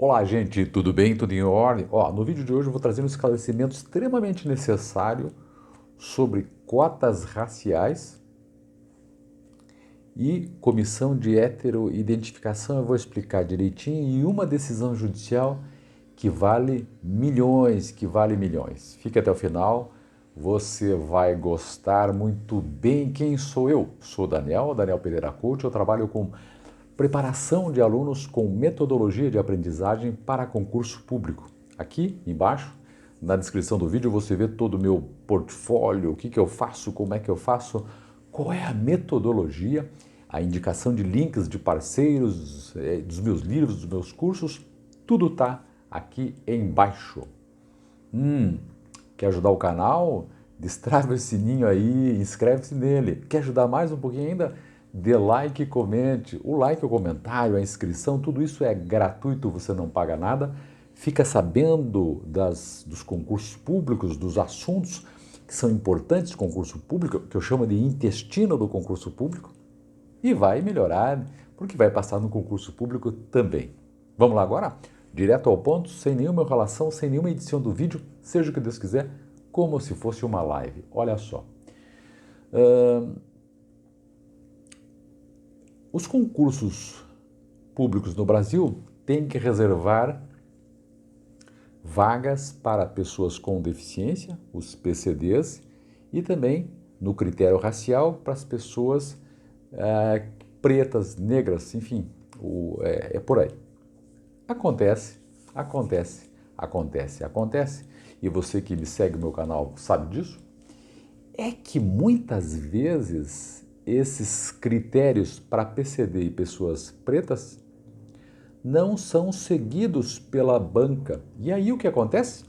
Olá, gente, tudo bem? Tudo em ordem? No vídeo de hoje eu vou trazer um esclarecimento extremamente necessário sobre cotas raciais e comissão de heteroidentificação. Eu vou explicar direitinho e uma decisão judicial que vale milhões, Fique até o final, você vai gostar muito bem. Quem sou eu? Sou Daniel Pereira Couto. Eu trabalho com preparação de alunos com metodologia de aprendizagem para concurso público. Aqui embaixo, na descrição do vídeo, você vê todo o meu portfólio, o que eu faço, como é que eu faço, qual é a metodologia, a indicação de links de parceiros, dos meus livros, dos meus cursos, tudo está aqui embaixo. Quer ajudar o canal? Destrava esse sininho aí, inscreve-se nele. Quer ajudar mais um pouquinho ainda? Dê like e comente. O like, o comentário, a inscrição, tudo isso é gratuito, você não paga nada. Fica sabendo dos concursos públicos, dos assuntos que são importantes do concurso público, que eu chamo de intestino do concurso público, e vai melhorar, porque vai passar no concurso público também. Vamos lá agora? Direto ao ponto, sem nenhuma enrolação, sem nenhuma edição do vídeo, seja o que Deus quiser, como se fosse uma live. Olha só. Os concursos públicos no Brasil têm que reservar vagas para pessoas com deficiência, os PCDs, e também, no critério racial, para as pessoas pretas, negras, enfim, é por aí. Acontece, e você que me segue no meu canal sabe disso, é que muitas vezes esses critérios para PCD e pessoas pretas não são seguidos pela banca. E aí o que acontece?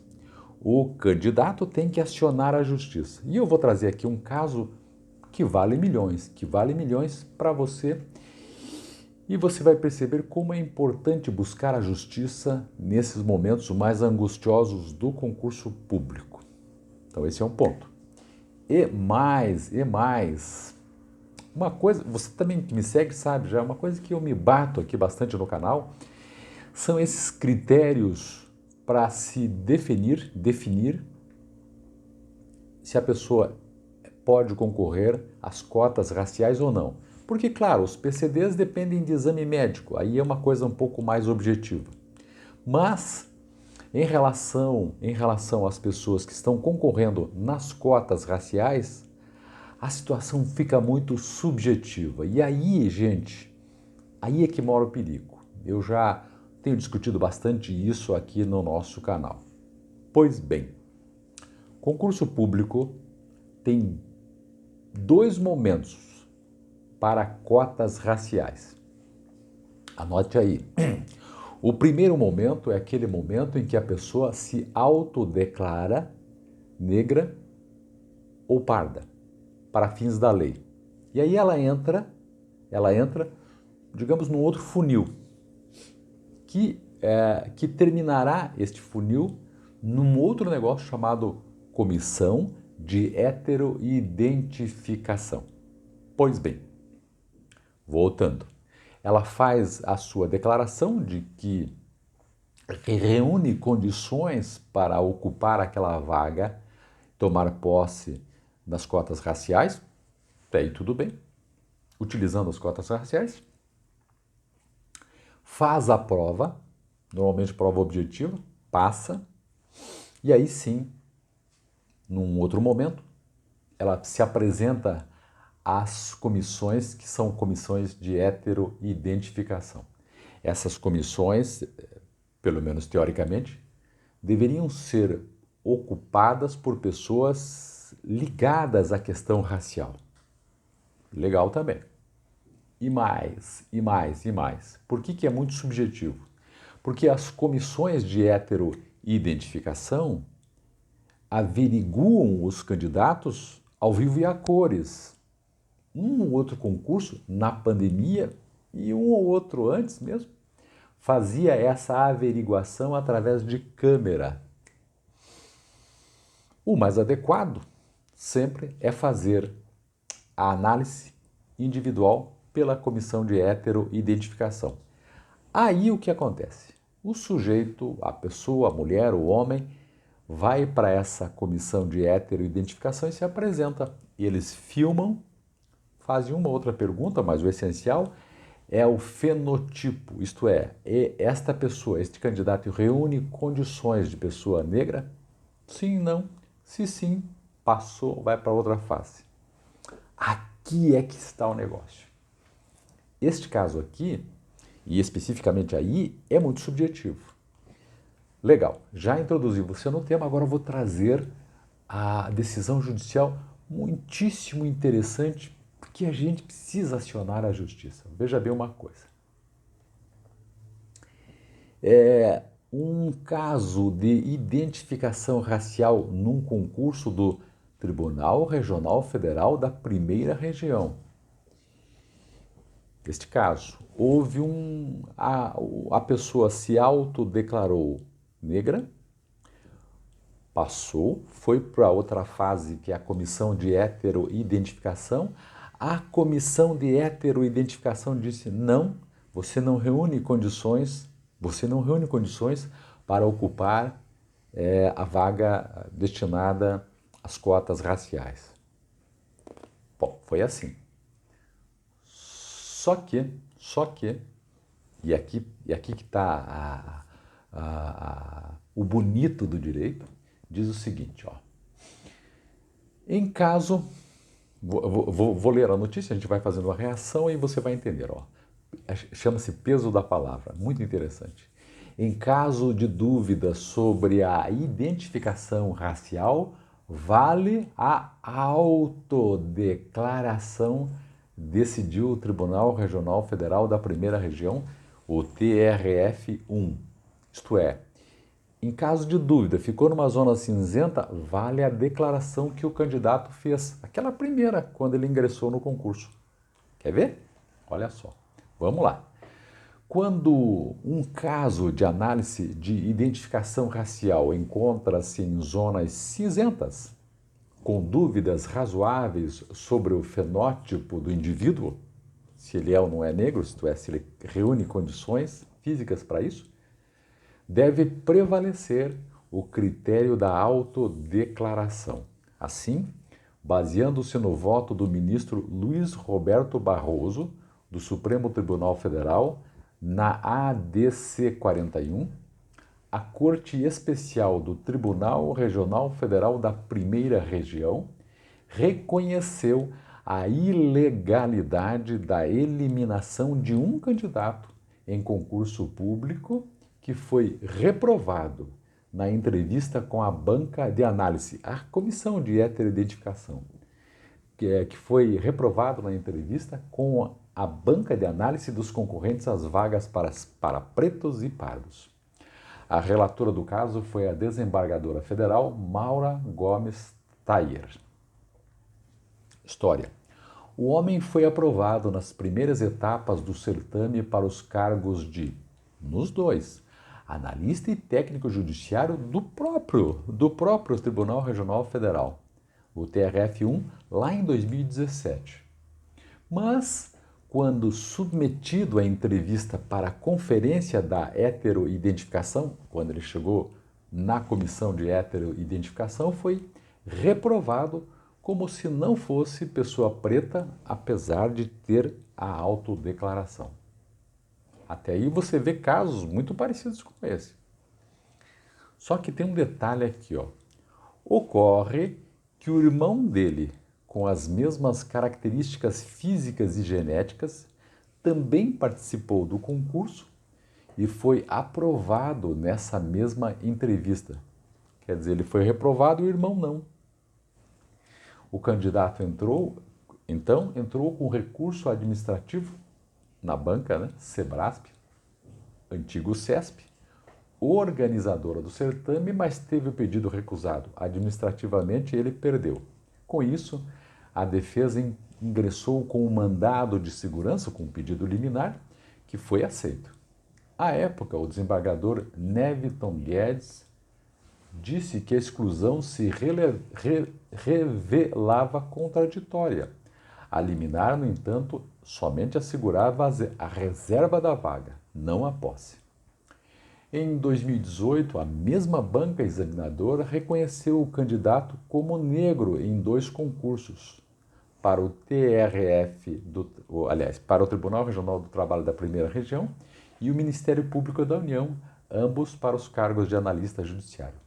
O candidato tem que acionar a justiça. E eu vou trazer aqui um caso que vale milhões para você. E você vai perceber como é importante buscar a justiça nesses momentos mais angustiosos do concurso público. Então esse é um ponto. E mais, uma coisa, você também que me segue sabe já, uma coisa que eu me bato aqui bastante no canal, são esses critérios para se definir se a pessoa pode concorrer às cotas raciais ou não. Porque, claro, os PCDs dependem de exame médico, aí é uma coisa um pouco mais objetiva. Mas, em relação às pessoas que estão concorrendo nas cotas raciais, a situação fica muito subjetiva. E aí, gente, aí é que mora o perigo. Eu já tenho discutido bastante isso aqui no nosso canal. Pois bem, concurso público tem dois momentos para cotas raciais. Anote aí. O primeiro momento é aquele momento em que a pessoa se autodeclara negra ou parda, para fins da lei. E aí ela entra, digamos, num outro funil, que terminará este funil num outro negócio chamado comissão de heteroidentificação. Pois bem, voltando, ela faz a sua declaração de que reúne condições para ocupar aquela vaga, tomar posse das cotas raciais, até aí tudo bem, utilizando as cotas raciais, faz a prova, normalmente prova objetiva, passa, e aí sim, num outro momento, ela se apresenta às comissões que são comissões de heteroidentificação. Essas comissões, pelo menos teoricamente, deveriam ser ocupadas por pessoas ligadas à questão racial. Legal também. E mais. Por que é muito subjetivo? Porque as comissões de heteroidentificação averiguam os candidatos ao vivo e a cores. Um ou outro concurso, na pandemia, e um ou outro antes mesmo, fazia essa averiguação através de câmera. O mais adequado sempre é fazer a análise individual pela comissão de heteroidentificação. Aí o que acontece? o sujeito, a pessoa, a mulher, o homem, vai para essa comissão de heteroidentificação e se apresenta. E eles filmam, fazem uma outra pergunta, mas o essencial é o fenotipo, isto é, esta pessoa, este candidato reúne condições de pessoa negra? Sim, não. Se sim, passou, vai para outra fase. Aqui é que está o negócio. Este caso aqui, e especificamente aí, é muito subjetivo. Legal, já introduzi você no tema, agora eu vou trazer a decisão judicial muitíssimo interessante, porque a gente precisa acionar a justiça. Veja bem uma coisa. É um caso de identificação racial num concurso do Tribunal Regional Federal da Primeira Região. Neste caso, houve a pessoa se autodeclarou negra, passou, foi para outra fase que é a comissão de heteroidentificação. A comissão de heteroidentificação disse não, você não reúne condições para ocupar a vaga destinada às cotas raciais. Bom, foi assim. Só que, e aqui que está o bonito do direito, diz o seguinte, ó. Em caso, vou ler a notícia, a gente vai fazendo uma reação e você vai entender, ó. Chama-se peso da palavra, muito interessante. Em caso de dúvida sobre a identificação racial, vale a autodeclaração, decidiu o Tribunal Regional Federal da Primeira Região, o TRF1. Isto é, em caso de dúvida, ficou numa zona cinzenta, vale a declaração que o candidato fez, aquela primeira, quando ele ingressou no concurso. Quer ver? Olha só. Vamos lá. Quando um caso de análise de identificação racial encontra-se em zonas cinzentas, com dúvidas razoáveis sobre o fenótipo do indivíduo, se ele é ou não é negro, isto é, se ele reúne condições físicas para isso, deve prevalecer o critério da autodeclaração. Assim, baseando-se no voto do ministro Luiz Roberto Barroso, do Supremo Tribunal Federal, na ADC 41, a Corte Especial do Tribunal Regional Federal da Primeira Região reconheceu a ilegalidade da eliminação de um candidato em concurso público que foi reprovado na entrevista com a banca de análise, a comissão de heteroidentificação, que foi reprovado na entrevista com a banca de análise dos concorrentes às vagas para pretos e pardos. A relatora do caso foi a desembargadora federal Maura Gomes Tayer. História. O homem foi aprovado nas primeiras etapas do certame para os cargos de, nos dois, analista e técnico judiciário do próprio Tribunal Regional Federal, o TRF1, lá em 2017. Mas, quando submetido à entrevista para a conferência da heteroidentificação, quando ele chegou na comissão de heteroidentificação, foi reprovado como se não fosse pessoa preta, apesar de ter a autodeclaração. Até aí você vê casos muito parecidos com esse. Só que tem um detalhe aqui, ó. Ocorre que o irmão dele, com as mesmas características físicas e genéticas, também participou do concurso e foi aprovado nessa mesma entrevista. Quer dizer, ele foi reprovado e o irmão não. O candidato entrou com recurso administrativo na banca, né, Sebrasp, antigo CESP, organizadora do certame, mas teve o pedido recusado. Administrativamente, ele perdeu. Com isso, a defesa ingressou com um mandado de segurança, com um pedido liminar, que foi aceito. À época, o desembargador Neviton Guedes disse que a exclusão se revelava contraditória. A liminar, no entanto, somente assegurava a reserva da vaga, não a posse. Em 2018, a mesma banca examinadora reconheceu o candidato como negro em 2 concursos, para o TRF, para o Tribunal Regional do Trabalho da Primeira Região e o Ministério Público da União, ambos para os cargos de analista judiciário.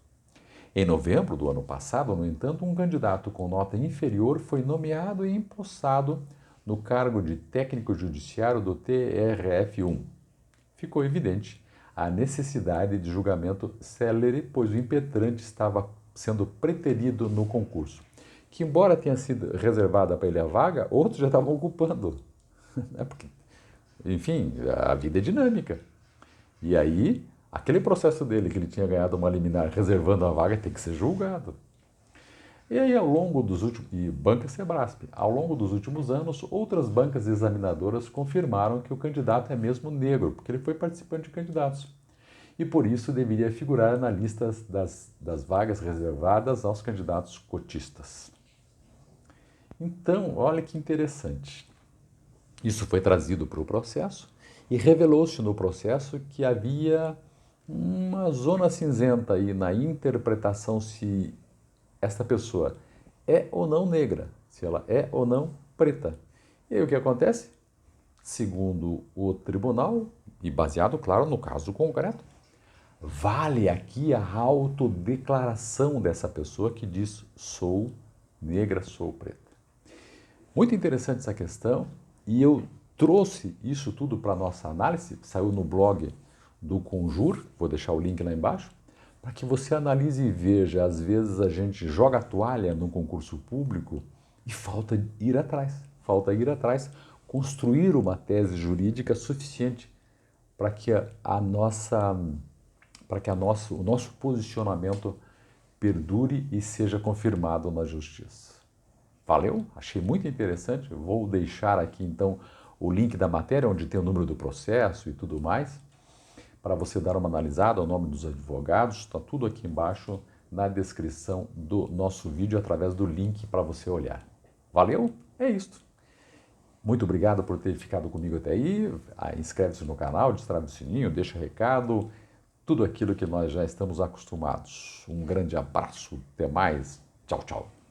Em novembro do ano passado, no entanto, um candidato com nota inferior foi nomeado e empossado no cargo de técnico judiciário do TRF1. Ficou evidente a necessidade de julgamento célere, pois o impetrante estava sendo preterido no concurso, que embora tenha sido reservada para ele a vaga, outros já estavam ocupando. Porque, enfim, a vida é dinâmica. E aí, aquele processo dele, que ele tinha ganhado uma liminar reservando a vaga, tem que ser julgado. E aí, ao longo dos últimos... E Banca Sebrasp. Ao longo dos últimos anos, outras bancas examinadoras confirmaram que o candidato é mesmo negro, porque ele foi participante de candidatos. E por isso deveria figurar na lista das vagas reservadas aos candidatos cotistas. Então, olha que interessante. Isso foi trazido para o processo e revelou-se no processo que havia uma zona cinzenta aí na interpretação se esta pessoa é ou não negra, se ela é ou não preta. E aí o que acontece? Segundo o tribunal, e baseado, claro, no caso concreto, vale aqui a autodeclaração dessa pessoa que diz sou negra, sou preta. Muito interessante essa questão e eu trouxe isso tudo para a nossa análise, saiu no blog do Conjur, vou deixar o link lá embaixo, para que você analise e veja, às vezes a gente joga a toalha no concurso público e falta ir atrás, construir uma tese jurídica suficiente para que o nosso posicionamento perdure e seja confirmado na justiça. Valeu? Achei muito interessante. Vou deixar aqui então o link da matéria, onde tem o número do processo e tudo mais, para você dar uma analisada, o nome dos advogados, está tudo aqui embaixo na descrição do nosso vídeo, através do link para você olhar. Valeu? É isso. Muito obrigado por ter ficado comigo até aí. Inscreve-se no canal, destrava o sininho, deixa recado, tudo aquilo que nós já estamos acostumados. Um grande abraço, até mais. Tchau, tchau.